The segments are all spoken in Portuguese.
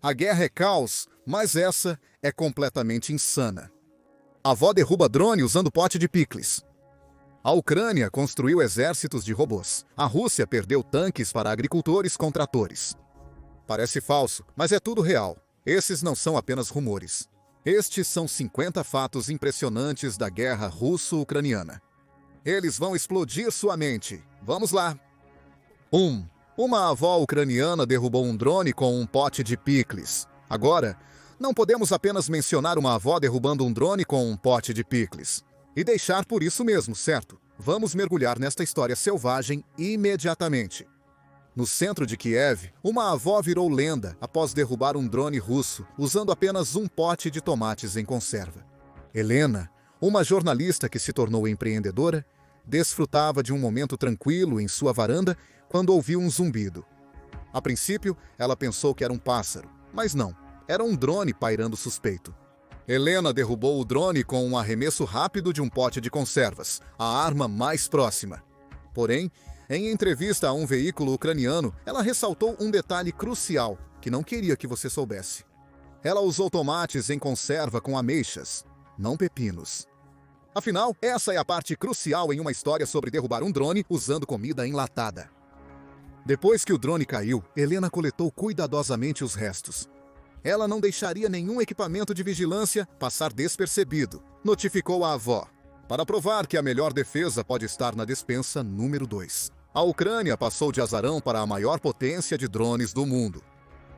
A guerra é caos, mas essa é completamente insana. A avó derruba drone usando pote de picles. A Ucrânia construiu exércitos de robôs. A Rússia perdeu tanques para agricultores com tratores. Parece falso, mas é tudo real. Esses não são apenas rumores. Estes são 50 fatos impressionantes da guerra russo-ucraniana. Eles vão explodir sua mente. Vamos lá. 1. Uma avó ucraniana derrubou um drone com um pote de picles. Agora, não podemos apenas mencionar uma avó derrubando um drone com um pote de picles. E deixar por isso mesmo, certo? Vamos mergulhar nesta história selvagem imediatamente. No centro de Kiev, uma avó virou lenda após derrubar um drone russo usando apenas um pote de tomates em conserva. Helena, uma jornalista que se tornou empreendedora, desfrutava de um momento tranquilo em sua varanda quando ouviu um zumbido. A princípio, ela pensou que era um pássaro, mas não, era um drone pairando suspeito. Helena derrubou o drone com um arremesso rápido de um pote de conservas, a arma mais próxima. Porém, em entrevista a um veículo ucraniano, ela ressaltou um detalhe crucial que não queria que você soubesse. Ela usou tomates em conserva com ameixas, não pepinos. Afinal, essa é a parte crucial em uma história sobre derrubar um drone usando comida enlatada. Depois que o drone caiu, Helena coletou cuidadosamente os restos. Ela não deixaria nenhum equipamento de vigilância passar despercebido, notificou a avó. Para provar que a melhor defesa pode estar na despensa número 2. A Ucrânia passou de azarão para a maior potência de drones do mundo.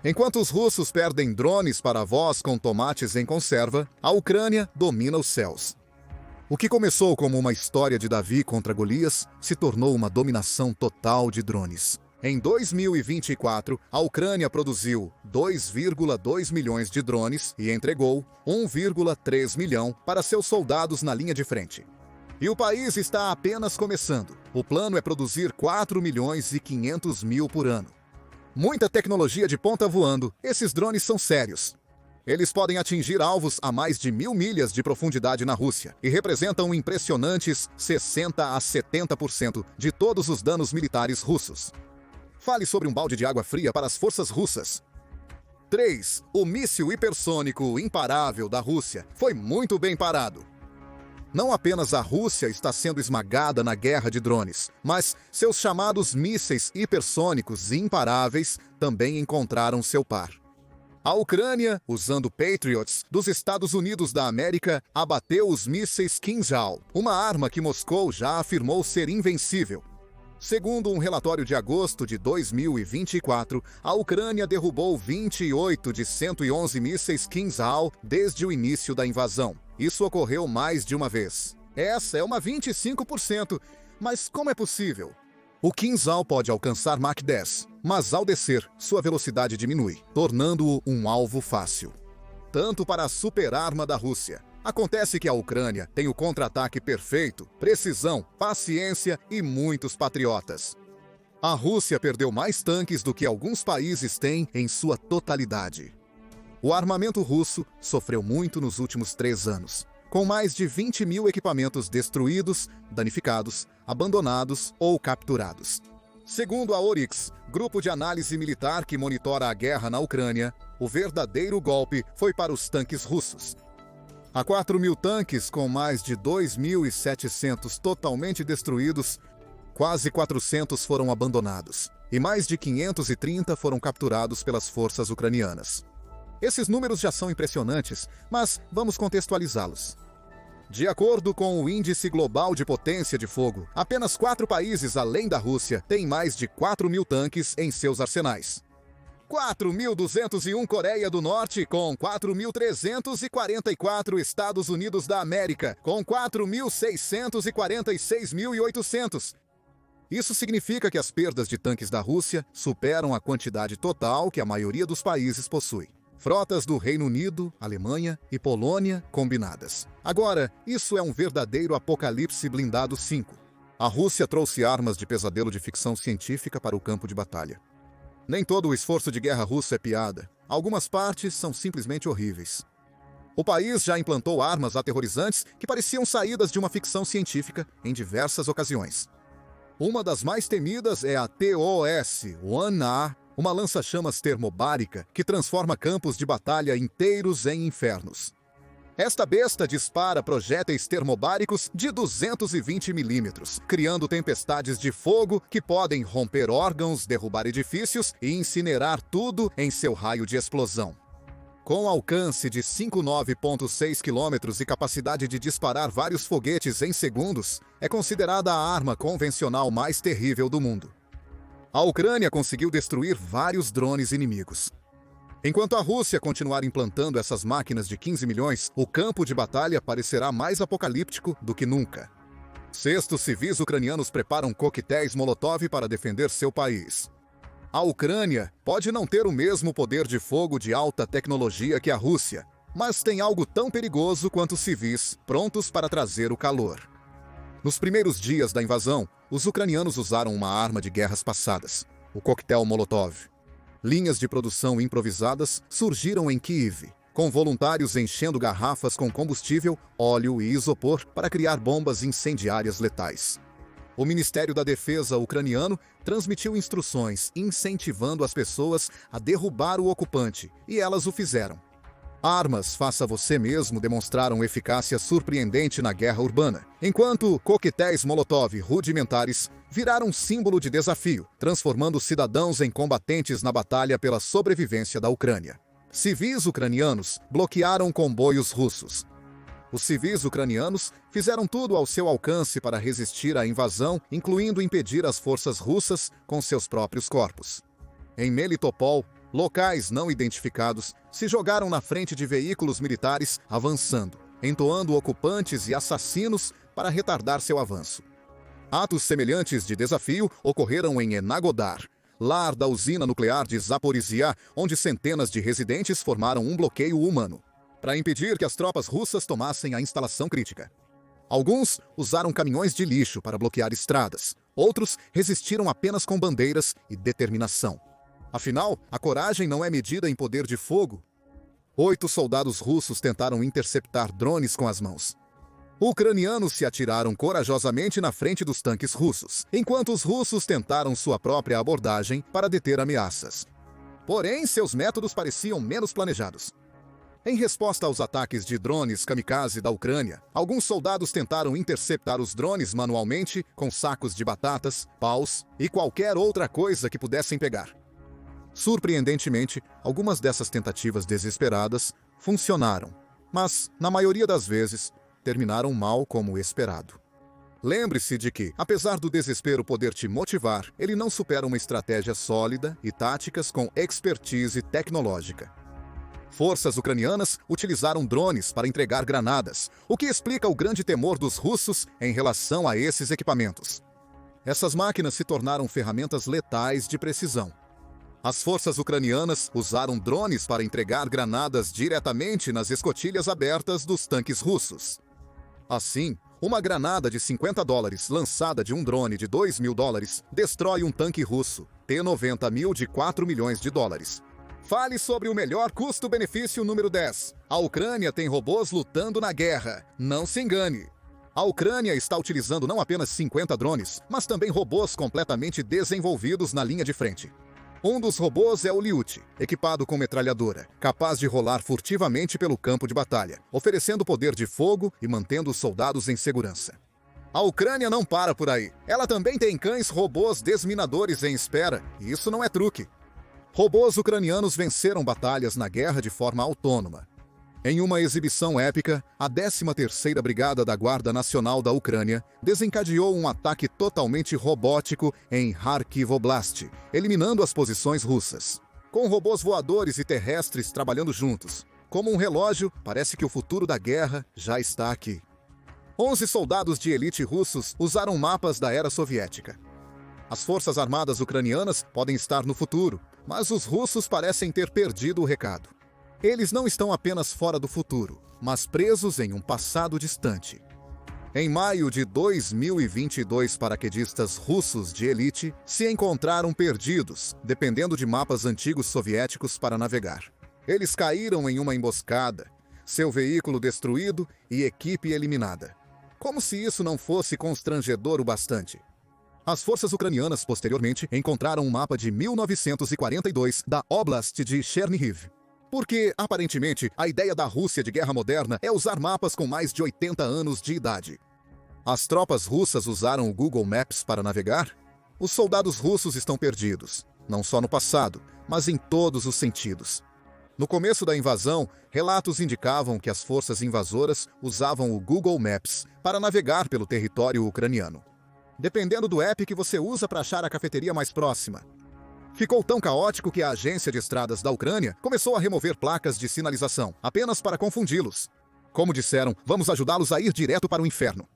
Enquanto os russos perdem drones para avós com tomates em conserva, a Ucrânia domina os céus. O que começou como uma história de Davi contra Golias se tornou uma dominação total de drones. Em 2024, a Ucrânia produziu 2,2 milhões de drones e entregou 1,3 milhão para seus soldados na linha de frente. E o país está apenas começando. O plano é produzir 4 milhões e 500 mil por ano. Muita tecnologia de ponta voando, esses drones são sérios. Eles podem atingir alvos a mais de 1.000 milhas de profundidade na Rússia e representam impressionantes 60% a 70% de todos os danos militares russos. Fale sobre um balde de água fria para as forças russas. 3. O míssil hipersônico imparável da Rússia foi muito bem parado. Não apenas a Rússia está sendo esmagada na guerra de drones, mas seus chamados mísseis hipersônicos imparáveis também encontraram seu par. A Ucrânia, usando Patriots dos Estados Unidos da América, abateu os mísseis Kinzhal, uma arma que Moscou já afirmou ser invencível. Segundo um relatório de agosto de 2024, a Ucrânia derrubou 28 de 111 mísseis Kinzhal desde o início da invasão. Isso ocorreu mais de uma vez. Essa é uma 25%, mas como é possível? O Kinzhal pode alcançar Mach 10, mas ao descer, sua velocidade diminui, tornando-o um alvo fácil. Tanto para a super-arma da Rússia. Acontece que a Ucrânia tem o contra-ataque perfeito, precisão, paciência e muitos patriotas. A Rússia perdeu mais tanques do que alguns países têm em sua totalidade. O armamento russo sofreu muito nos últimos 3 anos, com mais de 20 mil equipamentos destruídos, danificados, abandonados ou capturados. Segundo a Oryx, grupo de análise militar que monitora a guerra na Ucrânia, o verdadeiro golpe foi para os tanques russos. Há 4.000 tanques com mais de 2.700 totalmente destruídos, quase 400 foram abandonados, e mais de 530 foram capturados pelas forças ucranianas. Esses números já são impressionantes, mas vamos contextualizá-los. De acordo com o Índice Global de Potência de Fogo, apenas 4 países além da Rússia têm mais de 4.000 tanques em seus arsenais. 4.201 Coreia do Norte, com 4.344 Estados Unidos da América, com 4.646.800. Isso significa que as perdas de tanques da Rússia superam a quantidade total que a maioria dos países possui. Frotas do Reino Unido, Alemanha e Polônia combinadas. Agora, isso é um verdadeiro apocalipse blindado 5. A Rússia trouxe armas de pesadelo de ficção científica para o campo de batalha. Nem todo o esforço de guerra russo é piada. Algumas partes são simplesmente horríveis. O país já implantou armas aterrorizantes que pareciam saídas de uma ficção científica em diversas ocasiões. Uma das mais temidas é a TOS-1A uma lança-chamas termobárica que transforma campos de batalha inteiros em infernos. Esta besta dispara projéteis termobáricos de 220 milímetros, criando tempestades de fogo que podem romper órgãos, derrubar edifícios e incinerar tudo em seu raio de explosão. Com alcance de 59,6 km e capacidade de disparar vários foguetes em segundos, é considerada a arma convencional mais terrível do mundo. A Ucrânia conseguiu destruir vários drones inimigos. Enquanto a Rússia continuar implantando essas máquinas de 15 milhões, o campo de batalha parecerá mais apocalíptico do que nunca. Sextos civis ucranianos preparam coquetéis Molotov para defender seu país. A Ucrânia pode não ter o mesmo poder de fogo de alta tecnologia que a Rússia, mas tem algo tão perigoso quanto civis prontos para trazer o calor. Nos primeiros dias da invasão, os ucranianos usaram uma arma de guerras passadas, o coquetel Molotov. Linhas de produção improvisadas surgiram em Kiev, com voluntários enchendo garrafas com combustível, óleo e isopor para criar bombas incendiárias letais. O Ministério da Defesa ucraniano transmitiu instruções incentivando as pessoas a derrubar o ocupante, e elas o fizeram. Armas faça você mesmo demonstraram eficácia surpreendente na guerra urbana, enquanto coquetéis Molotov rudimentares viraram símbolo de desafio, transformando cidadãos em combatentes na batalha pela sobrevivência da Ucrânia. Civis ucranianos bloquearam comboios russos. Os civis ucranianos fizeram tudo ao seu alcance para resistir à invasão, incluindo impedir as forças russas com seus próprios corpos. Em Melitopol, locais não identificados se jogaram na frente de veículos militares avançando, entoando ocupantes e assassinos para retardar seu avanço. Atos semelhantes de desafio ocorreram em Enagodar, lar da usina nuclear de Zaporizhia, onde centenas de residentes formaram um bloqueio humano, para impedir que as tropas russas tomassem a instalação crítica. Alguns usaram caminhões de lixo para bloquear estradas, outros resistiram apenas com bandeiras e determinação. Afinal, a coragem não é medida em poder de fogo. 8 soldados russos tentaram interceptar drones com as mãos. Ucranianos se atiraram corajosamente na frente dos tanques russos, enquanto os russos tentaram sua própria abordagem para deter ameaças. Porém, seus métodos pareciam menos planejados. Em resposta aos ataques de drones kamikaze da Ucrânia, alguns soldados tentaram interceptar os drones manualmente com sacos de batatas, paus e qualquer outra coisa que pudessem pegar. Surpreendentemente, algumas dessas tentativas desesperadas funcionaram, mas, na maioria das vezes, terminaram mal como esperado. Lembre-se de que, apesar do desespero poder te motivar, ele não supera uma estratégia sólida e táticas com expertise tecnológica. Forças ucranianas utilizaram drones para entregar granadas, o que explica o grande temor dos russos em relação a esses equipamentos. Essas máquinas se tornaram ferramentas letais de precisão. As forças ucranianas usaram drones para entregar granadas diretamente nas escotilhas abertas dos tanques russos. Assim, uma granada de $50 lançada de um drone de $2.000 destrói um tanque russo, T-90M de $4 milhões. Fale sobre o melhor custo-benefício número 10. A Ucrânia tem robôs lutando na guerra. Não se engane. A Ucrânia está utilizando não apenas 50 drones, mas também robôs completamente desenvolvidos na linha de frente. Um dos robôs é o Lyuty, equipado com metralhadora, capaz de rolar furtivamente pelo campo de batalha, oferecendo poder de fogo e mantendo os soldados em segurança. A Ucrânia não para por aí. Ela também tem cães robôs desminadores em espera, e isso não é truque. Robôs ucranianos venceram batalhas na guerra de forma autônoma. Em uma exibição épica, a 13ª Brigada da Guarda Nacional da Ucrânia desencadeou um ataque totalmente robótico em Kharkiv Oblast, eliminando as posições russas. Com robôs voadores e terrestres trabalhando juntos, como um relógio, parece que o futuro da guerra já está aqui. 11 soldados de elite russos usaram mapas da era soviética. As forças armadas ucranianas podem estar no futuro, mas os russos parecem ter perdido o recado. Eles não estão apenas fora do futuro, mas presos em um passado distante. Em maio de 2022, paraquedistas russos de elite se encontraram perdidos, dependendo de mapas antigos soviéticos para navegar. Eles caíram em uma emboscada, seu veículo destruído e equipe eliminada. Como se isso não fosse constrangedor o bastante. As forças ucranianas, posteriormente, encontraram um mapa de 1942 da Oblast de Chernihiv. Porque, aparentemente, a ideia da Rússia de guerra moderna é usar mapas com mais de 80 anos de idade. As tropas russas usaram o Google Maps para navegar? Os soldados russos estão perdidos, não só no passado, mas em todos os sentidos. No começo da invasão, relatos indicavam que as forças invasoras usavam o Google Maps para navegar pelo território ucraniano, dependendo do app que você usa para achar a cafeteria mais próxima. Ficou tão caótico que a Agência de Estradas da Ucrânia começou a remover placas de sinalização, apenas para confundi-los. Como disseram, vamos ajudá-los a ir direto para o inferno.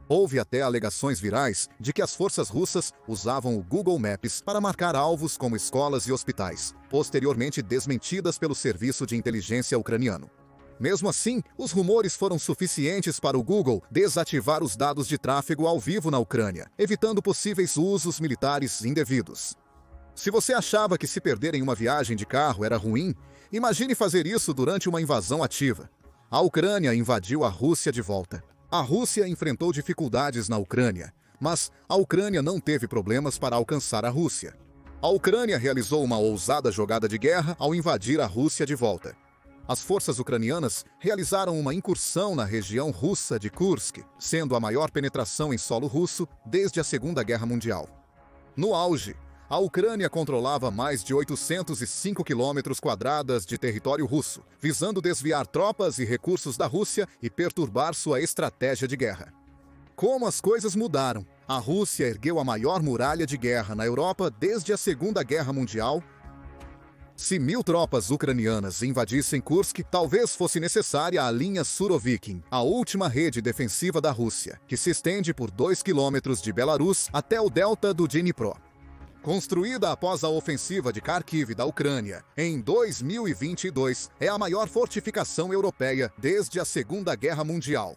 Houve até alegações virais de que as forças russas usavam o Google Maps para marcar alvos como escolas e hospitais, posteriormente desmentidas pelo serviço de inteligência ucraniano. Mesmo assim, os rumores foram suficientes para o Google desativar os dados de tráfego ao vivo na Ucrânia, evitando possíveis usos militares indevidos. Se você achava que se perder em uma viagem de carro era ruim, imagine fazer isso durante uma invasão ativa. A Ucrânia invadiu a Rússia de volta. A Rússia enfrentou dificuldades na Ucrânia, mas a Ucrânia não teve problemas para alcançar a Rússia. A Ucrânia realizou uma ousada jogada de guerra ao invadir a Rússia de volta. As forças ucranianas realizaram uma incursão na região russa de Kursk, sendo a maior penetração em solo russo desde a Segunda Guerra Mundial. No auge, a Ucrânia controlava mais de 805 quilômetros quadrados de território russo, visando desviar tropas e recursos da Rússia e perturbar sua estratégia de guerra. Como as coisas mudaram, a Rússia ergueu a maior muralha de guerra na Europa desde a Segunda Guerra Mundial. Se 1.000 tropas ucranianas invadissem Kursk, talvez fosse necessária a linha Surovikin, a última rede defensiva da Rússia, que se estende por 2 quilômetros de Belarus até o delta do Dnipro. Construída após a ofensiva de Kharkiv da Ucrânia em 2022, é a maior fortificação europeia desde a Segunda Guerra Mundial.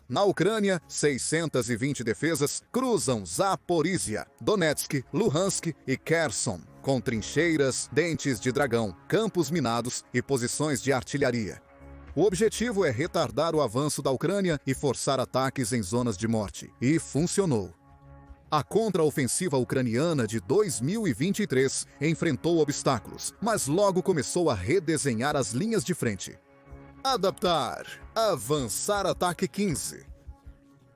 Na Ucrânia, 620 defesas cruzam Zaporizhia, Donetsk, Luhansk e Kherson, com trincheiras, dentes de dragão, campos minados e posições de artilharia. O objetivo é retardar o avanço da Ucrânia e forçar ataques em zonas de morte. E funcionou. A contraofensiva ucraniana de 2023 enfrentou obstáculos, mas logo começou a redesenhar as linhas de frente. Adaptar. Avançar ataque 15.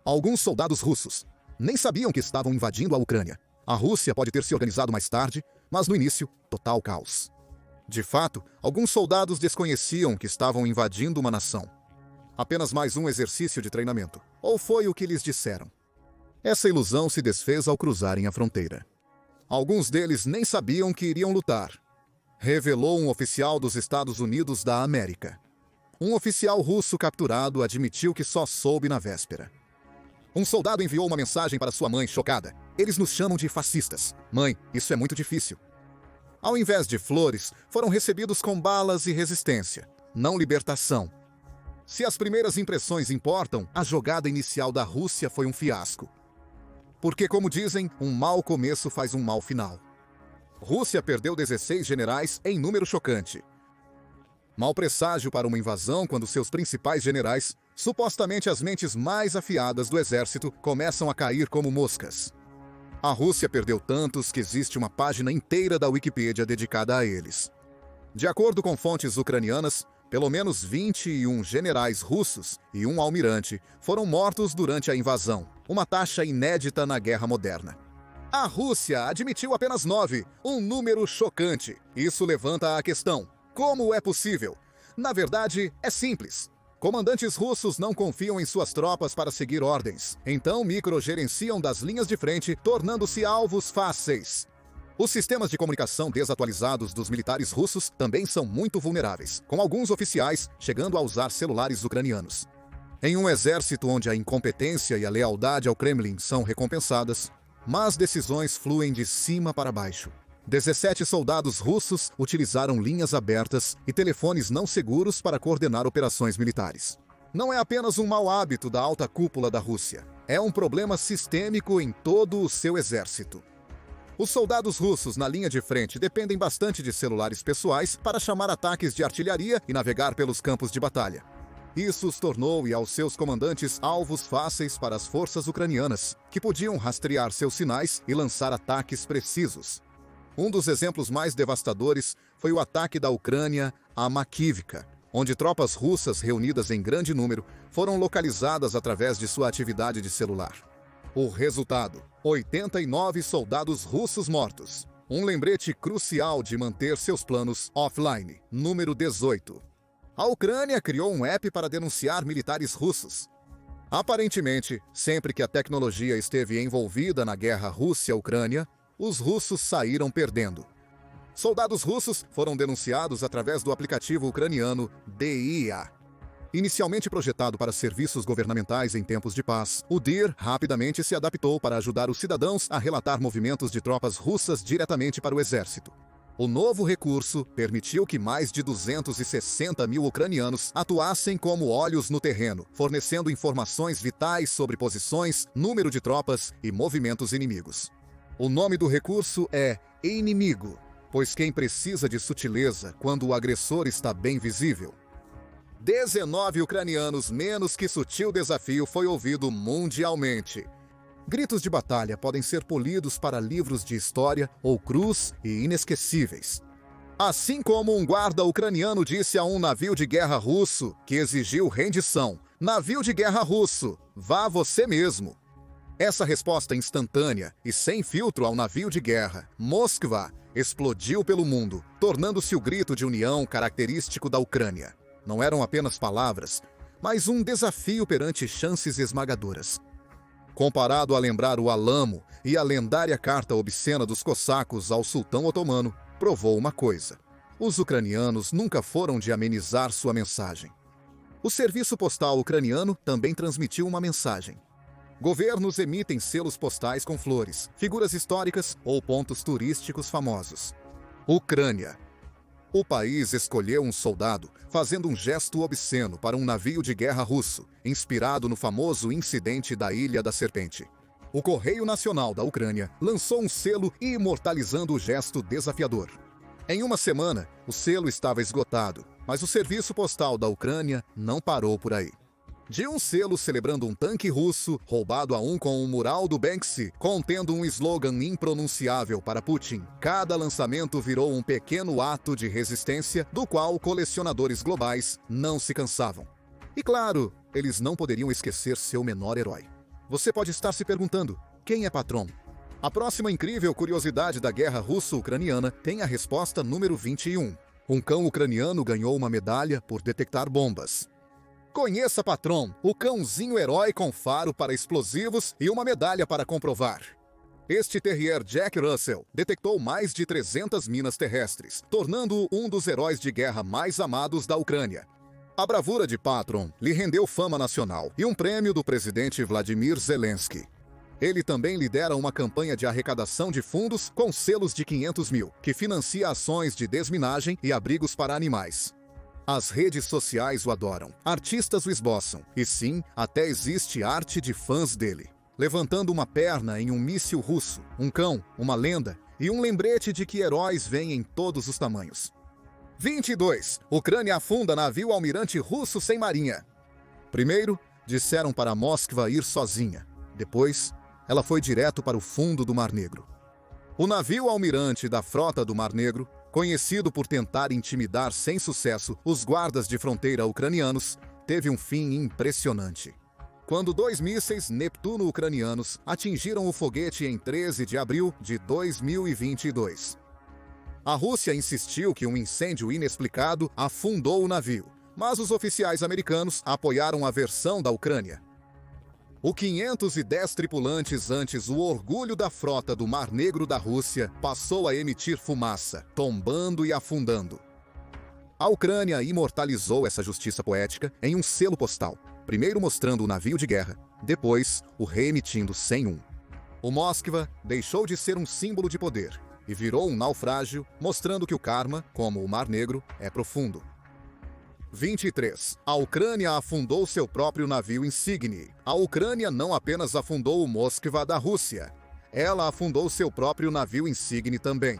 Alguns soldados russos nem sabiam que estavam invadindo a Ucrânia. A Rússia pode ter se organizado mais tarde, mas no início, total caos. De fato, alguns soldados desconheciam que estavam invadindo uma nação. Apenas mais um exercício de treinamento. Ou foi o que lhes disseram. Essa ilusão se desfez ao cruzarem a fronteira. Alguns deles nem sabiam que iriam lutar. Revelou um oficial dos Estados Unidos da América. Um oficial russo capturado admitiu que só soube na véspera. Um soldado enviou uma mensagem para sua mãe, chocada. Eles nos chamam de fascistas. Mãe, isso é muito difícil. Ao invés de flores, foram recebidos com balas e resistência, não libertação. Se as primeiras impressões importam, a jogada inicial da Rússia foi um fiasco. Porque, como dizem, um mau começo faz um mau final. Rússia perdeu 16 generais em número chocante. Mau presságio para uma invasão quando seus principais generais, supostamente as mentes mais afiadas do exército, começam a cair como moscas. A Rússia perdeu tantos que existe uma página inteira da Wikipédia dedicada a eles. De acordo com fontes ucranianas, pelo menos 21 generais russos e um almirante foram mortos durante a invasão, uma taxa inédita na guerra moderna. A Rússia admitiu apenas 9, um número chocante. Isso levanta a questão: como é possível? Na verdade, é simples. Comandantes russos não confiam em suas tropas para seguir ordens, então microgerenciam das linhas de frente, tornando-se alvos fáceis. Os sistemas de comunicação desatualizados dos militares russos também são muito vulneráveis, com alguns oficiais chegando a usar celulares ucranianos. Em um exército onde a incompetência e a lealdade ao Kremlin são recompensadas, más decisões fluem de cima para baixo. 17 soldados russos utilizaram linhas abertas e telefones não seguros para coordenar operações militares. Não é apenas um mau hábito da alta cúpula da Rússia, é um problema sistêmico em todo o seu exército. Os soldados russos na linha de frente dependem bastante de celulares pessoais para chamar ataques de artilharia e navegar pelos campos de batalha. Isso os tornou e aos seus comandantes alvos fáceis para as forças ucranianas, que podiam rastrear seus sinais e lançar ataques precisos. Um dos exemplos mais devastadores foi o ataque da Ucrânia a Makivka, onde tropas russas reunidas em grande número foram localizadas através de sua atividade de celular. O resultado: 89 soldados russos mortos. Um lembrete crucial de manter seus planos offline. Número 18. A Ucrânia criou um app para denunciar militares russos. Aparentemente, sempre que a tecnologia esteve envolvida na guerra Rússia-Ucrânia, os russos saíram perdendo. Soldados russos foram denunciados através do aplicativo ucraniano DIA. Inicialmente projetado para serviços governamentais em tempos de paz, o DIR rapidamente se adaptou para ajudar os cidadãos a relatar movimentos de tropas russas diretamente para o exército. O novo recurso permitiu que mais de 260 mil ucranianos atuassem como olhos no terreno, fornecendo informações vitais sobre posições, número de tropas e movimentos inimigos. O nome do recurso é Inimigo, pois quem precisa de sutileza quando o agressor está bem visível? 19 ucranianos menos que sutil desafio foi ouvido mundialmente. Gritos de batalha podem ser polidos para livros de história ou crus e inesquecíveis. Assim como um guarda ucraniano disse a um navio de guerra russo que exigiu rendição: "Navio de guerra russo, vá você mesmo." Essa resposta instantânea e sem filtro ao navio de guerra, Moskva, explodiu pelo mundo, tornando-se o grito de união característico da Ucrânia. Não eram apenas palavras, mas um desafio perante chances esmagadoras. Comparado a lembrar o Alamo e a lendária carta obscena dos cossacos ao sultão otomano, provou uma coisa: os ucranianos nunca foram de amenizar sua mensagem. O serviço postal ucraniano também transmitiu uma mensagem. Governos emitem selos postais com flores, figuras históricas ou pontos turísticos famosos. Ucrânia. O país escolheu um soldado fazendo um gesto obsceno para um navio de guerra russo, inspirado no famoso incidente da Ilha da Serpente. O Correio Nacional da Ucrânia lançou um selo imortalizando o gesto desafiador. Em uma semana, o selo estava esgotado, mas o serviço postal da Ucrânia não parou por aí. De um selo celebrando um tanque russo, roubado a um com um mural do Banksy, contendo um slogan impronunciável para Putin, cada lançamento virou um pequeno ato de resistência do qual colecionadores globais não se cansavam. E claro, eles não poderiam esquecer seu menor herói. Você pode estar se perguntando: quem é Patron? A próxima incrível curiosidade da guerra russo-ucraniana tem a resposta número 21. Um cão ucraniano ganhou uma medalha por detectar bombas. Conheça Patron, o cãozinho herói com faro para explosivos e uma medalha para comprovar. Este terrier Jack Russell detectou mais de 300 minas terrestres, tornando-o um dos heróis de guerra mais amados da Ucrânia. A bravura de Patron lhe rendeu fama nacional e um prêmio do presidente Vladimir Zelensky. Ele também lidera uma campanha de arrecadação de fundos com selos de 500 mil, que financia ações de desminagem e abrigos para animais. As redes sociais o adoram, artistas o esboçam, e sim, até existe arte de fãs dele. Levantando uma perna em um míssil russo, um cão, uma lenda e um lembrete de que heróis vêm em todos os tamanhos. 22. Ucrânia afunda navio almirante russo sem marinha. Primeiro, disseram para Moskva ir sozinha. Depois, ela foi direto para o fundo do Mar Negro. O navio almirante da frota do Mar Negro, conhecido por tentar intimidar sem sucesso os guardas de fronteira ucranianos, teve um fim impressionante. Quando 2 mísseis Neptuno ucranianos atingiram o foguete em 13 de abril de 2022. A Rússia insistiu que um incêndio inexplicado afundou o navio, mas os oficiais americanos apoiaram a versão da Ucrânia. O 510 tripulantes antes o orgulho da frota do Mar Negro da Rússia passou a emitir fumaça, tombando e afundando. A Ucrânia imortalizou essa justiça poética em um selo postal, primeiro mostrando o navio de guerra, depois o reemitindo sem um. O Moskva deixou de ser um símbolo de poder e virou um naufrágio, mostrando que o karma, como o Mar Negro, é profundo. 23. A Ucrânia afundou seu próprio navio insigne. A Ucrânia não apenas afundou o Moskva da Rússia, ela afundou seu próprio navio insigne também.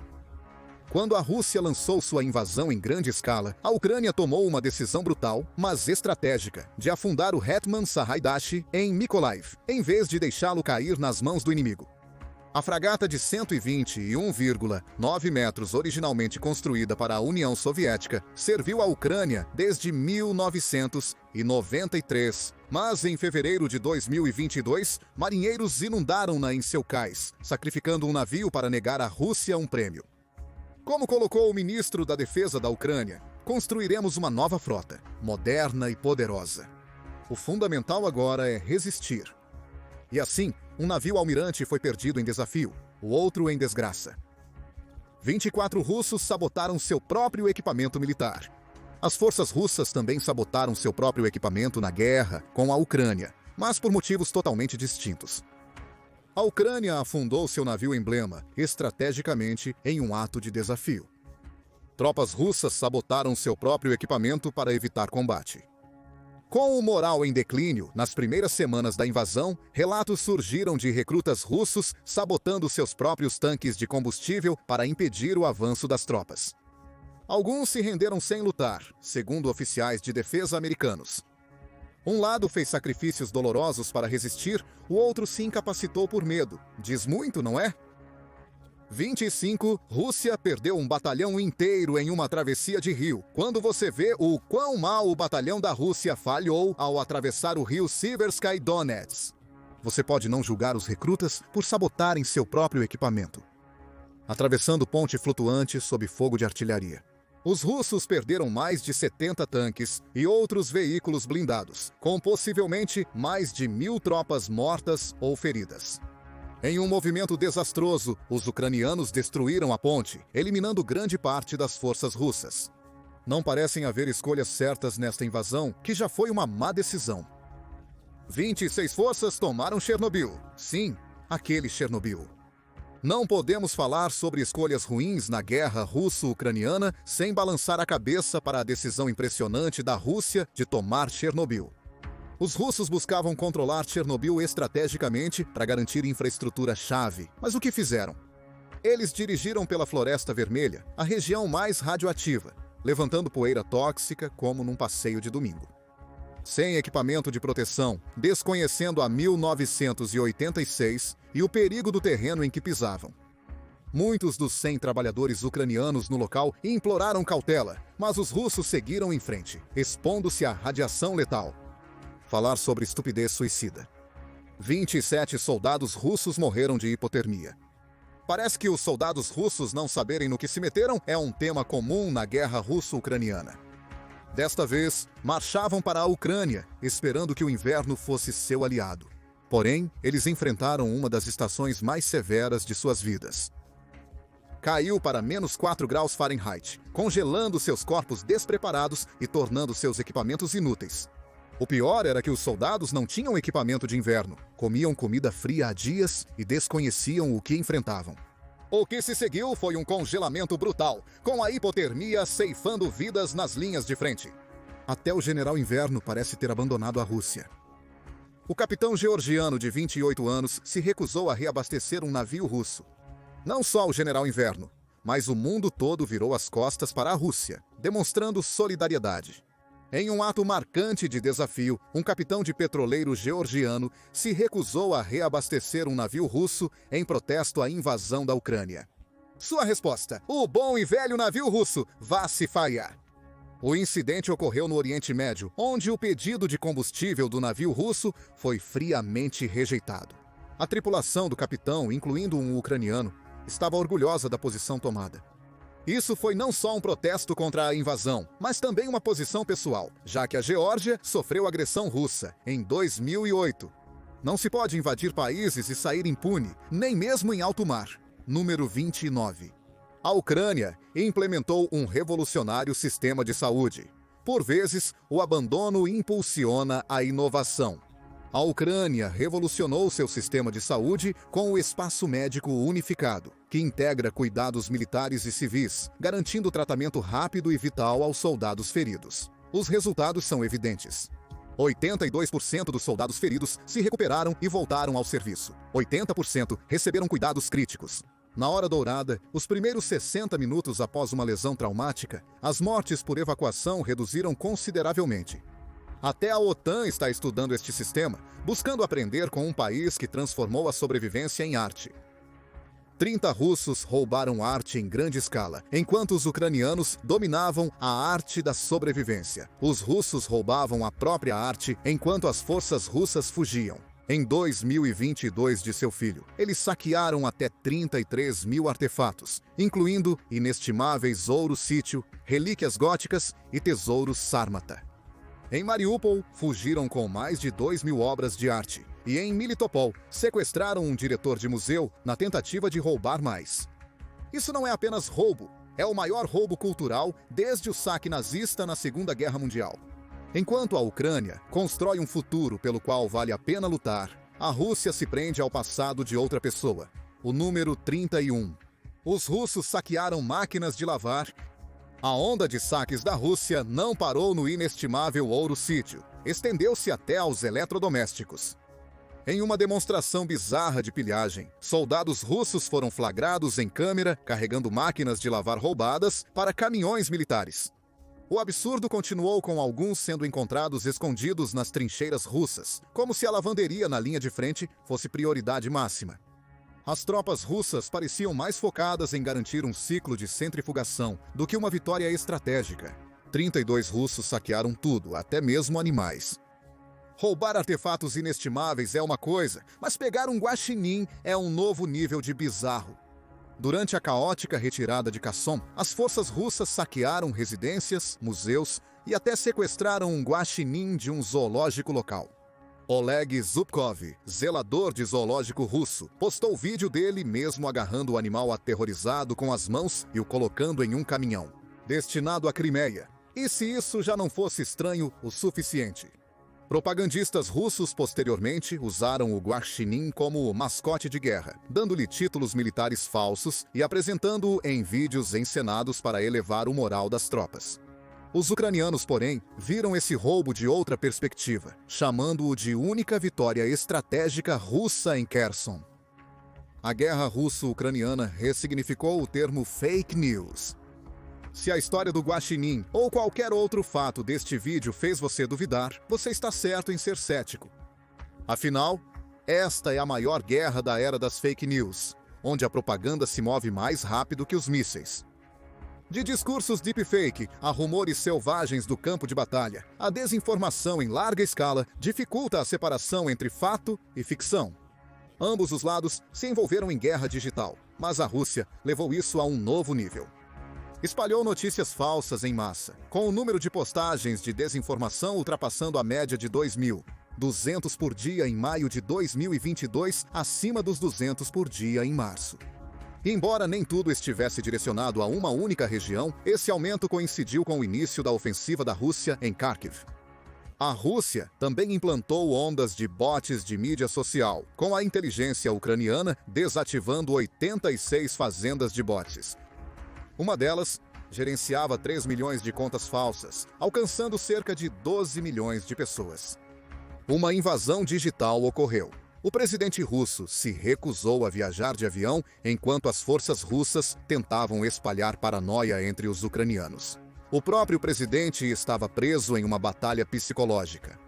Quando a Rússia lançou sua invasão em grande escala, a Ucrânia tomou uma decisão brutal, mas estratégica, de afundar o Hetman Sahaidashi em Mykolaiv, em vez de deixá-lo cair nas mãos do inimigo. A fragata de 121,9 metros, originalmente construída para a União Soviética, serviu à Ucrânia desde 1993. Mas em fevereiro de 2022, marinheiros inundaram-na em seu cais, sacrificando um navio para negar à Rússia um prêmio. Como colocou o ministro da Defesa da Ucrânia, construiremos uma nova frota, moderna e poderosa. O fundamental agora é resistir. E assim, um navio almirante foi perdido em desafio, o outro em desgraça. 24 russos sabotaram seu próprio equipamento militar. As forças russas também sabotaram seu próprio equipamento na guerra com a Ucrânia, mas por motivos totalmente distintos. A Ucrânia afundou seu navio emblema, estrategicamente, em um ato de desafio. Tropas russas sabotaram seu próprio equipamento para evitar combate. Com o moral em declínio, nas primeiras semanas da invasão, relatos surgiram de recrutas russos sabotando seus próprios tanques de combustível para impedir o avanço das tropas. Alguns se renderam sem lutar, segundo oficiais de defesa americanos. Um lado fez sacrifícios dolorosos para resistir, o outro se incapacitou por medo. Diz muito, não é? 25. Rússia perdeu um batalhão inteiro em uma travessia de rio. Quando você vê o quão mal o batalhão da Rússia falhou ao atravessar o rio Siversky Donets, você pode não julgar os recrutas por sabotarem seu próprio equipamento. Atravessando ponte flutuante sob fogo de artilharia. Os russos perderam mais de 70 tanques e outros veículos blindados, com possivelmente mais de 1.000 tropas mortas ou feridas. Em um movimento desastroso, os ucranianos destruíram a ponte, eliminando grande parte das forças russas. Não parecem haver escolhas certas nesta invasão, que já foi uma má decisão. 26 forças tomaram Chernobyl. Sim, aquele Chernobyl. Não podemos falar sobre escolhas ruins na guerra russo-ucraniana sem balançar a cabeça para a decisão impressionante da Rússia de tomar Chernobyl. Os russos buscavam controlar Chernobyl estrategicamente para garantir infraestrutura-chave. Mas o que fizeram? Eles dirigiram pela Floresta Vermelha, a região mais radioativa, levantando poeira tóxica como num passeio de domingo. Sem equipamento de proteção, desconhecendo a 1986 e o perigo do terreno em que pisavam. Muitos dos 100 trabalhadores ucranianos no local imploraram cautela, mas os russos seguiram em frente, expondo-se à radiação letal. Falar sobre estupidez suicida. 27 soldados russos morreram de hipotermia. Parece que os soldados russos não saberem no que se meteram é um tema comum na guerra russo-ucraniana. Desta vez, marchavam para a Ucrânia, esperando que o inverno fosse seu aliado. Porém, eles enfrentaram uma das estações mais severas de suas vidas. Caiu para -4 graus Fahrenheit, congelando seus corpos despreparados e tornando seus equipamentos inúteis. O pior era que os soldados não tinham equipamento de inverno, comiam comida fria há dias e desconheciam o que enfrentavam. O que se seguiu foi um congelamento brutal, com a hipotermia ceifando vidas nas linhas de frente. Até o general Inverno parece ter abandonado a Rússia. O capitão georgiano de 28 anos se recusou a reabastecer um navio russo. Não só o general Inverno, mas o mundo todo virou as costas para a Rússia, demonstrando solidariedade. Em um ato marcante de desafio, um capitão de petroleiro georgiano se recusou a reabastecer um navio russo em protesto à invasão da Ucrânia. Sua resposta: o bom e velho navio russo, vá se falhar. O incidente ocorreu no Oriente Médio, onde o pedido de combustível do navio russo foi friamente rejeitado. A tripulação do capitão, incluindo um ucraniano, estava orgulhosa da posição tomada. Isso foi não só um protesto contra a invasão, mas também uma posição pessoal, já que a Geórgia sofreu agressão russa em 2008. Não se pode invadir países e sair impune, nem mesmo em alto mar. Número 29. A Ucrânia implementou um revolucionário sistema de saúde. Por vezes, o abandono impulsiona a inovação. A Ucrânia revolucionou seu sistema de saúde com o Espaço Médico Unificado, que integra cuidados militares e civis, garantindo tratamento rápido e vital aos soldados feridos. Os resultados são evidentes. 82% dos soldados feridos se recuperaram e voltaram ao serviço. 80% receberam cuidados críticos. Na hora dourada, os primeiros 60 minutos após uma lesão traumática, as mortes por evacuação reduziram consideravelmente. Até a OTAN está estudando este sistema, buscando aprender com um país que transformou a sobrevivência em arte. 30 russos roubaram arte em grande escala, enquanto os ucranianos dominavam a arte da sobrevivência. Os russos roubavam a própria arte, enquanto as forças russas fugiam. Em 2022 de seu filho, eles saquearam até 33 mil artefatos, incluindo inestimáveis ouro-sítio, relíquias góticas e tesouros sármata. Em Mariupol, fugiram com mais de 2 mil obras de arte, e em Melitopol, sequestraram um diretor de museu na tentativa de roubar mais. Isso não é apenas roubo, é o maior roubo cultural desde o saque nazista na Segunda Guerra Mundial. Enquanto a Ucrânia constrói um futuro pelo qual vale a pena lutar, a Rússia se prende ao passado de outra pessoa, o número 31. Os russos saquearam máquinas de lavar. A onda de saques da Rússia não parou no inestimável ouro-sítio, estendeu-se até aos eletrodomésticos. Em uma demonstração bizarra de pilhagem, soldados russos foram flagrados em câmera carregando máquinas de lavar roubadas para caminhões militares. O absurdo continuou com alguns sendo encontrados escondidos nas trincheiras russas, como se a lavanderia na linha de frente fosse prioridade máxima. As tropas russas pareciam mais focadas em garantir um ciclo de centrifugação do que uma vitória estratégica. 32 russos saquearam tudo, até mesmo animais. Roubar artefatos inestimáveis é uma coisa, mas pegar um guaxinim é um novo nível de bizarro. Durante a caótica retirada de Kherson, as forças russas saquearam residências, museus e até sequestraram um guaxinim de um zoológico local. Oleg Zubkov, zelador de zoológico russo, postou vídeo dele mesmo agarrando o animal aterrorizado com as mãos e o colocando em um caminhão, destinado à Crimeia. E se isso já não fosse estranho o suficiente? Propagandistas russos posteriormente usaram o guaxinim como mascote de guerra, dando-lhe títulos militares falsos e apresentando-o em vídeos encenados para elevar o moral das tropas. Os ucranianos, porém, viram esse roubo de outra perspectiva, chamando-o de única vitória estratégica russa em Kherson. A guerra russo-ucraniana ressignificou o termo fake news. Se a história do guaxinim ou qualquer outro fato deste vídeo fez você duvidar, você está certo em ser cético. Afinal, esta é a maior guerra da era das fake news, onde a propaganda se move mais rápido que os mísseis. De discursos deepfake a rumores selvagens do campo de batalha, a desinformação em larga escala dificulta a separação entre fato e ficção. Ambos os lados se envolveram em guerra digital, mas a Rússia levou isso a um novo nível. Espalhou notícias falsas em massa, com o número de postagens de desinformação ultrapassando a média de 2.200 por dia em maio de 2022, acima dos 200 por dia em março. Embora nem tudo estivesse direcionado a uma única região, esse aumento coincidiu com o início da ofensiva da Rússia em Kharkiv. A Rússia também implantou ondas de bots de mídia social, com a inteligência ucraniana desativando 86 fazendas de bots. Uma delas gerenciava 3 milhões de contas falsas, alcançando cerca de 12 milhões de pessoas. Uma invasão digital ocorreu. O presidente russo se recusou a viajar de avião enquanto as forças russas tentavam espalhar paranoia entre os ucranianos. O próprio presidente estava preso em uma batalha psicológica.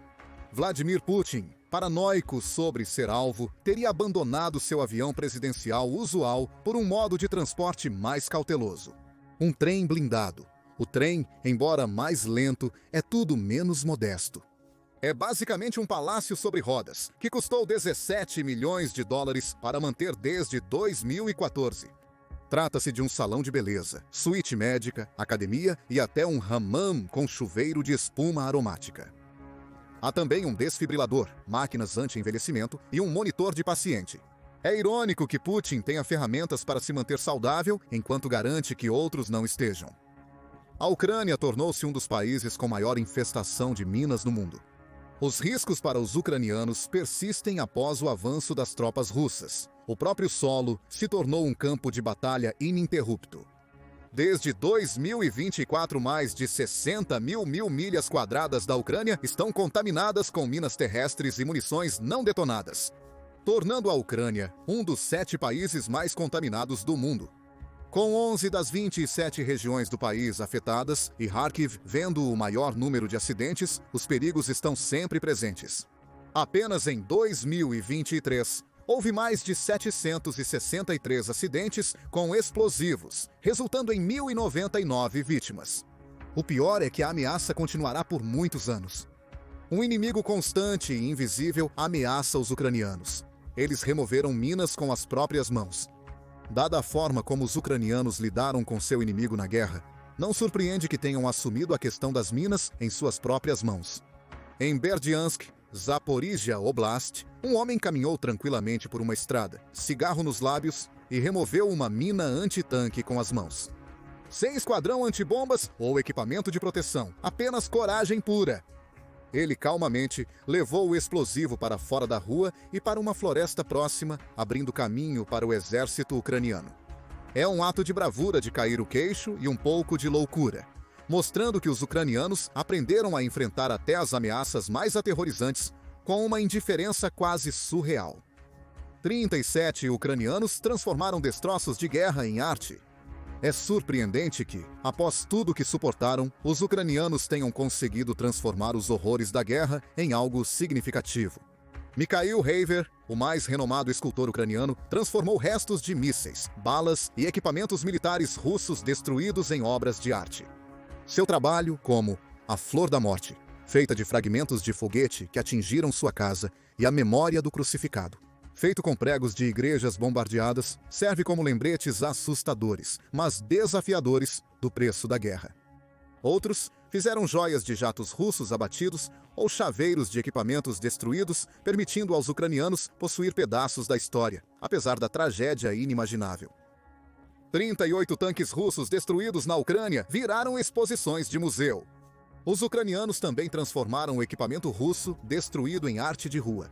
Vladimir Putin, paranoico sobre ser alvo, teria abandonado seu avião presidencial usual por um modo de transporte mais cauteloso. Um trem blindado. O trem, embora mais lento, é tudo menos modesto. É basicamente um palácio sobre rodas, que custou 17 milhões de dólares para manter desde 2014. Trata-se de um salão de beleza, suíte médica, academia e até um hammam com chuveiro de espuma aromática. Há também um desfibrilador, máquinas anti-envelhecimento e um monitor de paciente. É irônico que Putin tenha ferramentas para se manter saudável enquanto garante que outros não estejam. A Ucrânia tornou-se um dos países com maior infestação de minas no mundo. Os riscos para os ucranianos persistem após o avanço das tropas russas. O próprio solo se tornou um campo de batalha ininterrupto. Desde 2024, mais de 60 mil milhas quadradas da Ucrânia estão contaminadas com minas terrestres e munições não detonadas. tornando a Ucrânia um dos 7 países mais contaminados do mundo. Com 11 das 27 regiões do país afetadas e Kharkiv vendo o maior número de acidentes, os perigos estão sempre presentes. Apenas em 2023, houve mais de 763 acidentes com explosivos, resultando em 1.099 vítimas. O pior é que a ameaça continuará por muitos anos. Um inimigo constante e invisível ameaça os ucranianos. Eles removeram minas com as próprias mãos. Dada a forma como os ucranianos lidaram com seu inimigo na guerra, não surpreende que tenham assumido a questão das minas em suas próprias mãos. Em Berdiansk, Zaporizhia Oblast, um homem caminhou tranquilamente por uma estrada, cigarro nos lábios, e removeu uma mina antitanque com as mãos. Sem esquadrão antibombas ou equipamento de proteção, apenas coragem pura. Ele calmamente levou o explosivo para fora da rua e para uma floresta próxima, abrindo caminho para o exército ucraniano. É um ato de bravura de cair o queixo e um pouco de loucura, mostrando que os ucranianos aprenderam a enfrentar até as ameaças mais aterrorizantes com uma indiferença quase surreal. 37 ucranianos transformaram destroços de guerra em arte. É surpreendente que, após tudo que suportaram, os ucranianos tenham conseguido transformar os horrores da guerra em algo significativo. Mikhail Haver, o mais renomado escultor ucraniano, transformou restos de mísseis, balas e equipamentos militares russos destruídos em obras de arte. Seu trabalho, como A Flor da Morte, feita de fragmentos de foguete que atingiram sua casa, e A Memória do Crucificado, feito com pregos de igrejas bombardeadas, serve como lembretes assustadores, mas desafiadores, do preço da guerra. Outros fizeram joias de jatos russos abatidos ou chaveiros de equipamentos destruídos, permitindo aos ucranianos possuir pedaços da história, apesar da tragédia inimaginável. 38 tanques russos destruídos na Ucrânia viraram exposições de museu. Os ucranianos também transformaram o equipamento russo destruído em arte de rua.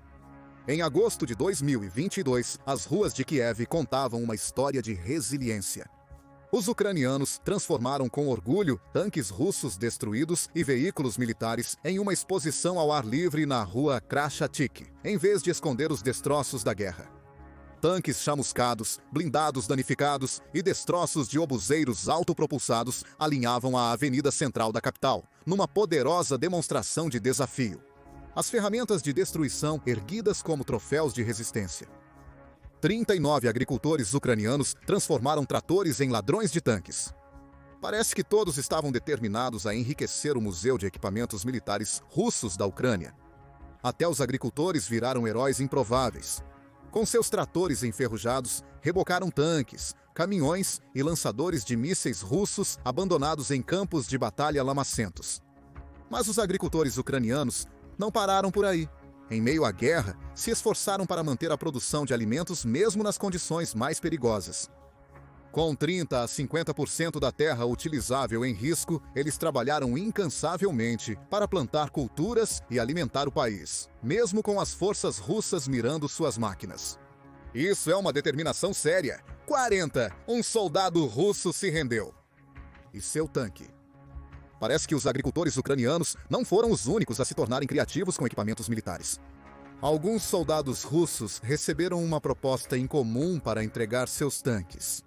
Em agosto de 2022, as ruas de Kiev contavam uma história de resiliência. Os ucranianos transformaram com orgulho tanques russos destruídos e veículos militares em uma exposição ao ar livre na rua Krashatik, em vez de esconder os destroços da guerra. Tanques chamuscados, blindados danificados e destroços de obuseiros autopropulsados alinhavam a avenida central da capital, numa poderosa demonstração de desafio. As ferramentas de destruição erguidas como troféus de resistência. 39 agricultores ucranianos transformaram tratores em ladrões de tanques. Parece que todos estavam determinados a enriquecer o Museu de Equipamentos Militares Russos da Ucrânia. Até os agricultores viraram heróis improváveis. Com seus tratores enferrujados, rebocaram tanques, caminhões e lançadores de mísseis russos abandonados em campos de batalha lamacentos. Mas os agricultores ucranianos não pararam por aí. Em meio à guerra, se esforçaram para manter a produção de alimentos mesmo nas condições mais perigosas. Com 30 a 50% da terra utilizável em risco, eles trabalharam incansavelmente para plantar culturas e alimentar o país, mesmo com as forças russas mirando suas máquinas. Isso é uma determinação séria. 40. Um soldado russo se rendeu. E seu tanque? Parece que os agricultores ucranianos não foram os únicos a se tornarem criativos com equipamentos militares. Alguns soldados russos receberam uma proposta incomum para entregar seus tanques.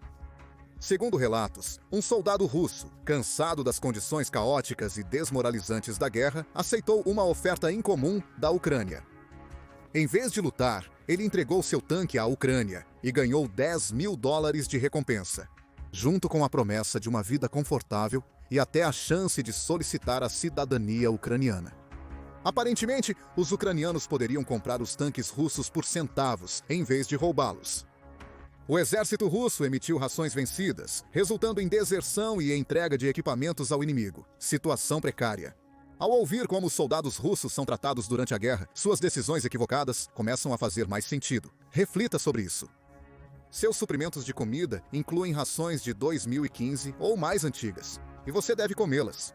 Segundo relatos, um soldado russo, cansado das condições caóticas e desmoralizantes da guerra, aceitou uma oferta incomum da Ucrânia. Em vez de lutar, ele entregou seu tanque à Ucrânia e ganhou $10.000 de recompensa, junto com a promessa de uma vida confortável e até a chance de solicitar a cidadania ucraniana. Aparentemente, os ucranianos poderiam comprar os tanques russos por centavos, em vez de roubá-los. O exército russo emitiu rações vencidas, resultando em deserção e entrega de equipamentos ao inimigo. Situação precária. Ao ouvir como os soldados russos são tratados durante a guerra, suas decisões equivocadas começam a fazer mais sentido. Reflita sobre isso. Seus suprimentos de comida incluem rações de 2015 ou mais antigas, e você deve comê-las.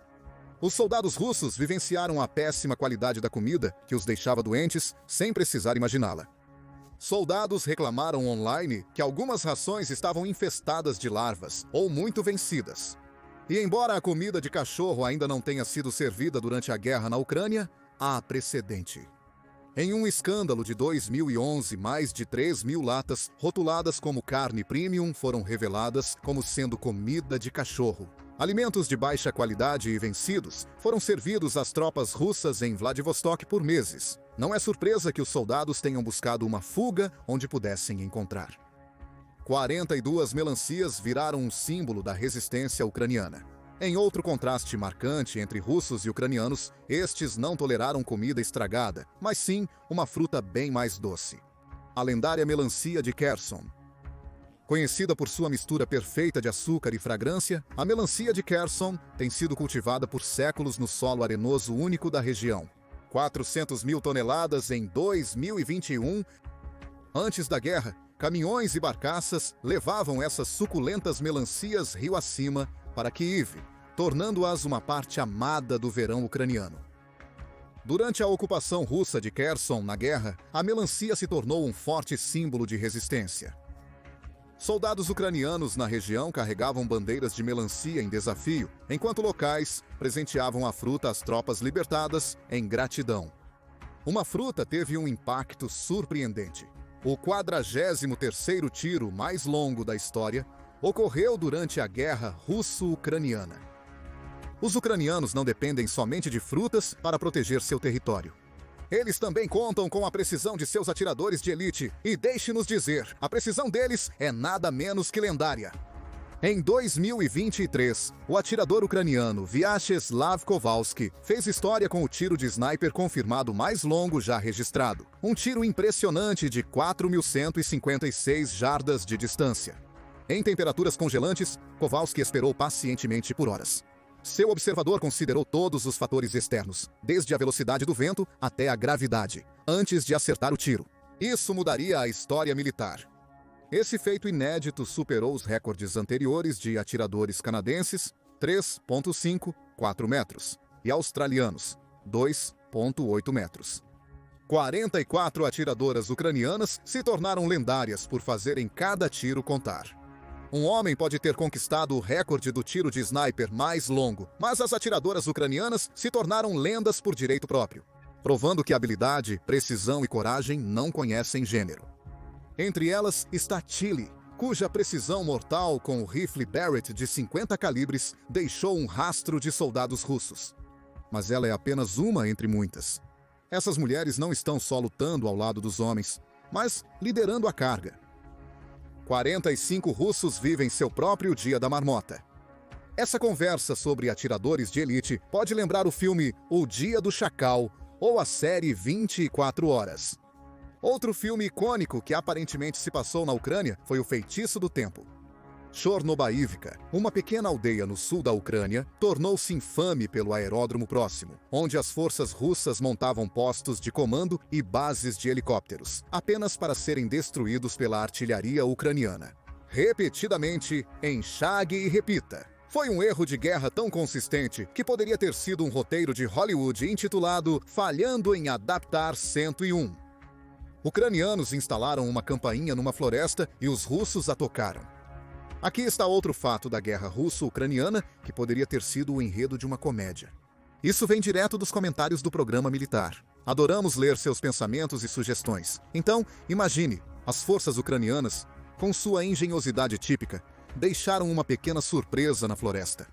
Os soldados russos vivenciaram a péssima qualidade da comida que os deixava doentes sem precisar imaginá-la. Soldados reclamaram online que algumas rações estavam infestadas de larvas ou muito vencidas. E embora a comida de cachorro ainda não tenha sido servida durante a guerra na Ucrânia, há precedente. Em um escândalo de 2011, mais de 3.000 latas, rotuladas como carne premium, foram reveladas como sendo comida de cachorro. Alimentos de baixa qualidade e vencidos foram servidos às tropas russas em Vladivostok por meses. Não é surpresa que os soldados tenham buscado uma fuga onde pudessem encontrar. 42 melancias viraram um símbolo da resistência ucraniana. Em outro contraste marcante entre russos e ucranianos, estes não toleraram comida estragada, mas sim uma fruta bem mais doce. A lendária melancia de Kherson. Conhecida por sua mistura perfeita de açúcar e fragrância, a melancia de Kherson tem sido cultivada por séculos no solo arenoso único da região. 400.000 toneladas em 2021. Antes da guerra, caminhões e barcaças levavam essas suculentas melancias rio acima para Kiev, tornando-as uma parte amada do verão ucraniano. Durante a ocupação russa de Kherson na guerra, a melancia se tornou um forte símbolo de resistência. Soldados ucranianos na região carregavam bandeiras de melancia em desafio, enquanto locais presenteavam a fruta às tropas libertadas em gratidão. Uma fruta teve um impacto surpreendente. O 43º tiro mais longo da história ocorreu durante a Guerra Russo-Ucraniana. Os ucranianos não dependem somente de frutas para proteger seu território. Eles também contam com a precisão de seus atiradores de elite, e deixe-nos dizer, a precisão deles é nada menos que lendária. Em 2023, o atirador ucraniano Vyacheslav Kowalski fez história com o tiro de sniper confirmado mais longo já registrado. Um tiro impressionante de 4.156 jardas de distância. Em temperaturas congelantes, Kowalski esperou pacientemente por horas. Seu observador considerou todos os fatores externos, desde a velocidade do vento até a gravidade, antes de acertar o tiro. Isso mudaria a história militar. Esse feito inédito superou os recordes anteriores de atiradores canadenses, 3,5, 4 metros, e australianos, 2,8 metros. 44 atiradoras ucranianas se tornaram lendárias por fazerem cada tiro contar. Um homem pode ter conquistado o recorde do tiro de sniper mais longo, mas as atiradoras ucranianas se tornaram lendas por direito próprio, provando que habilidade, precisão e coragem não conhecem gênero. Entre elas está Tilly, cuja precisão mortal com o rifle Barrett de 50 calibres deixou um rastro de soldados russos. Mas ela é apenas uma entre muitas. Essas mulheres não estão só lutando ao lado dos homens, mas liderando a carga. 45 russos vivem seu próprio dia da marmota. Essa conversa sobre atiradores de elite pode lembrar o filme O Dia do Chacal ou a série 24 Horas. Outro filme icônico que aparentemente se passou na Ucrânia foi O Feitiço do Tempo. Chornobaivka, uma pequena aldeia no sul da Ucrânia, tornou-se infame pelo aeródromo próximo, onde as forças russas montavam postos de comando e bases de helicópteros, apenas para serem destruídos pela artilharia ucraniana. Repetidamente, enxague e repita. Foi um erro de guerra tão consistente que poderia ter sido um roteiro de Hollywood intitulado Falhando em Adaptar 101. Ucranianos instalaram uma campainha numa floresta e os russos a tocaram. Aqui está outro fato da guerra russo-ucraniana que poderia ter sido o enredo de uma comédia. Isso vem direto dos comentários do programa militar. Adoramos ler seus pensamentos e sugestões. Então, imagine, as forças ucranianas, com sua engenhosidade típica, deixaram uma pequena surpresa na floresta.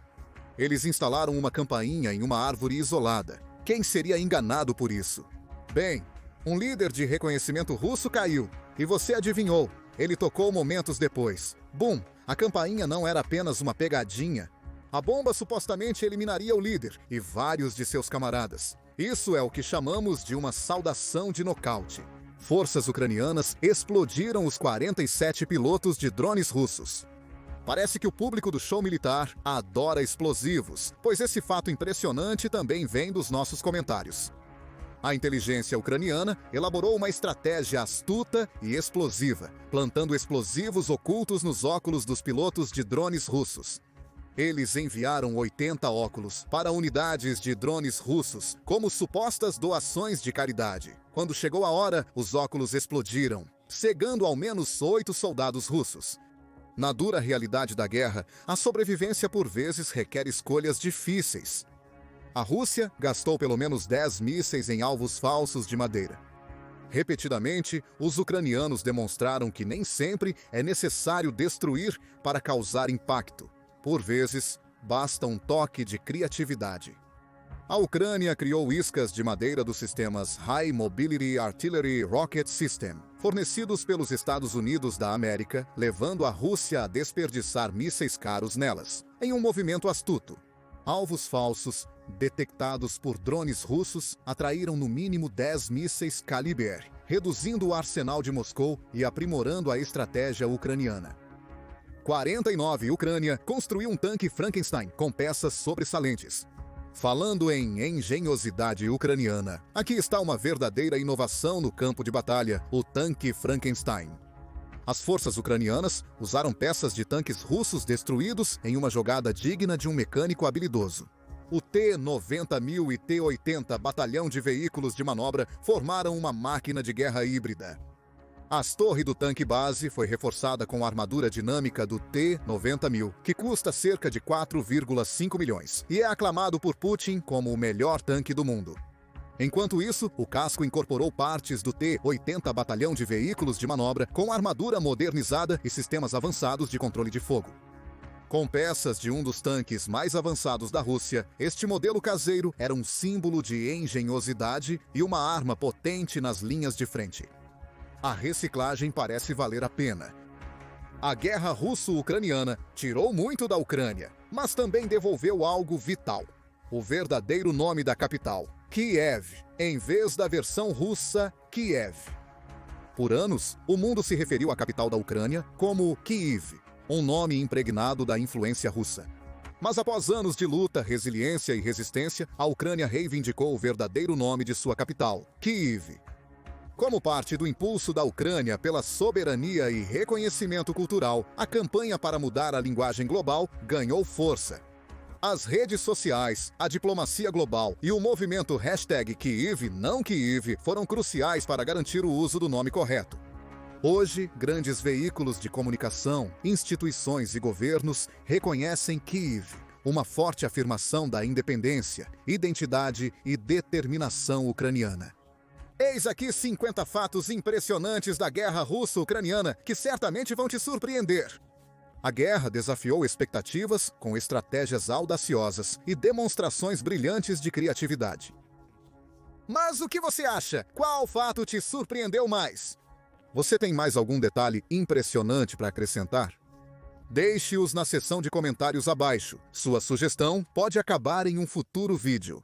Eles instalaram uma campainha em uma árvore isolada. Quem seria enganado por isso? Bem, um líder de reconhecimento russo caiu, e você adivinhou. Ele tocou momentos depois. Bum! A campainha não era apenas uma pegadinha. A bomba supostamente eliminaria o líder e vários de seus camaradas. Isso é o que chamamos de uma saudação de nocaute. Forças ucranianas explodiram os 47 pilotos de drones russos. Parece que o público do show militar adora explosivos, pois esse fato impressionante também vem dos nossos comentários. A inteligência ucraniana elaborou uma estratégia astuta e explosiva, plantando explosivos ocultos nos óculos dos pilotos de drones russos. Eles enviaram 80 óculos para unidades de drones russos como supostas doações de caridade. Quando chegou a hora, os óculos explodiram, cegando ao menos 8 soldados russos. Na dura realidade da guerra, a sobrevivência por vezes requer escolhas difíceis. A Rússia gastou pelo menos 10 mísseis em alvos falsos de madeira. Repetidamente, os ucranianos demonstraram que nem sempre é necessário destruir para causar impacto. Por vezes, basta um toque de criatividade. A Ucrânia criou iscas de madeira dos sistemas High Mobility Artillery Rocket System, fornecidos pelos Estados Unidos da América, levando a Rússia a desperdiçar mísseis caros nelas, em um movimento astuto. Alvos falsos, detectados por drones russos, atraíram no mínimo 10 mísseis Kaliber, reduzindo o arsenal de Moscou e aprimorando a estratégia ucraniana. 49 Ucrânia construiu um tanque Frankenstein com peças sobressalentes. Falando em engenhosidade ucraniana, aqui está uma verdadeira inovação no campo de batalha, o tanque Frankenstein. As forças ucranianas usaram peças de tanques russos destruídos em uma jogada digna de um mecânico habilidoso. O T-90.000 e T-80 Batalhão de Veículos de Manobra formaram uma máquina de guerra híbrida. A torre do tanque base foi reforçada com a armadura dinâmica do T-90.000, que custa cerca de 4,5 milhões, e é aclamado por Putin como o melhor tanque do mundo. Enquanto isso, o casco incorporou partes do T-80 Batalhão de Veículos de Manobra com armadura modernizada e sistemas avançados de controle de fogo. Com peças de um dos tanques mais avançados da Rússia, este modelo caseiro era um símbolo de engenhosidade e uma arma potente nas linhas de frente. A reciclagem parece valer a pena. A guerra russo-ucraniana tirou muito da Ucrânia, mas também devolveu algo vital: o verdadeiro nome da capital, Kiev, em vez da versão russa Kiev. Por anos, o mundo se referiu à capital da Ucrânia como Kyiv, um nome impregnado da influência russa. Mas após anos de luta, resiliência e resistência, a Ucrânia reivindicou o verdadeiro nome de sua capital, Kyiv. Como parte do impulso da Ucrânia pela soberania e reconhecimento cultural, a campanha para mudar a linguagem global ganhou força. As redes sociais, a diplomacia global e o movimento #Kyiv foram cruciais para garantir o uso do nome correto. Hoje, grandes veículos de comunicação, instituições e governos reconhecem Kyiv, uma forte afirmação da independência, identidade e determinação ucraniana. Eis aqui 50 fatos impressionantes da guerra russo-ucraniana que certamente vão te surpreender. A guerra desafiou expectativas com estratégias audaciosas e demonstrações brilhantes de criatividade. Mas o que você acha? Qual fato te surpreendeu mais? Você tem mais algum detalhe impressionante para acrescentar? Deixe-os na seção de comentários abaixo. Sua sugestão pode acabar em um futuro vídeo.